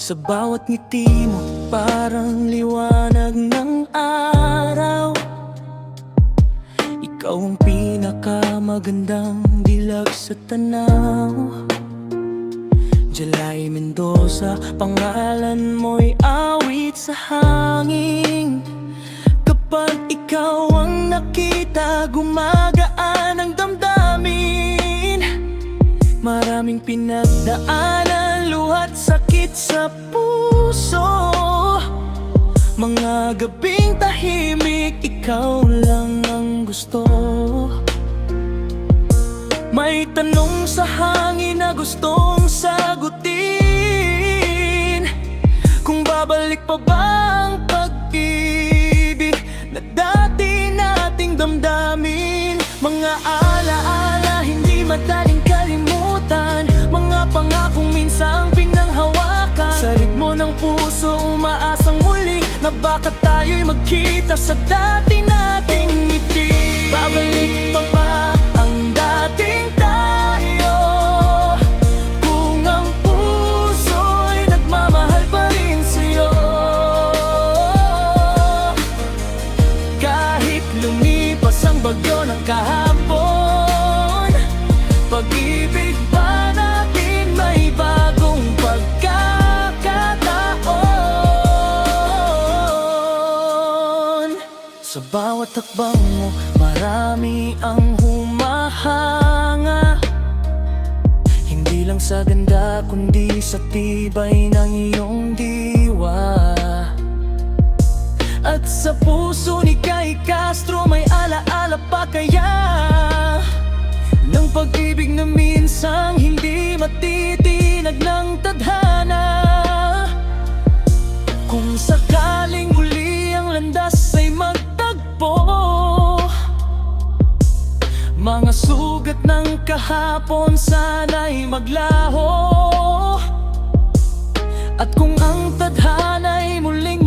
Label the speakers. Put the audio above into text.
Speaker 1: Sa bawat ngiti mo parang liwanag ng araw. Ikaw ang pinakamagandang dilag sa tanaw. Jelay Mendoza, pangalan mo'y awit sa hangin. Kapag ikaw ang nakita, gumagaan ang damdamin. Maraming pinagdaanan, luhat sakit sa puso. Mga gabing tahimik, ikaw lang ang gusto. May tanong sa hangin na gustong sagutin. Kung babalik pa ba ang pag-ibig na dati nating damdamin. Mga alaala hindi madaling kalimutan, mga pangakong minsang pinanghawakan. Sa ritmo ng puso umaasang muli na baka tayo'y magkita sa dati nating ngiti. Babalik pa ba ang dating tayo? Kung ang puso'y nagmamahal pa rin sa'yo. Kahit lumipas ang bagyo ng kahapon, pag-ibig pa natin may bagong pagkakataon. Sa bawat takbang mo, marami ang humahanga. Hindi lang sa ganda, kundi sa tibay ng iyong diwa. At sa puso ni Kay Castro may alaala pa kaya ng pag-ibig na minsang hindi matitinag ng tadhana. Kung sakaling uli ang landas ay magtagpo, mga sugat ng kahapon sana'y maglaho. At kung ang tadhana'y muling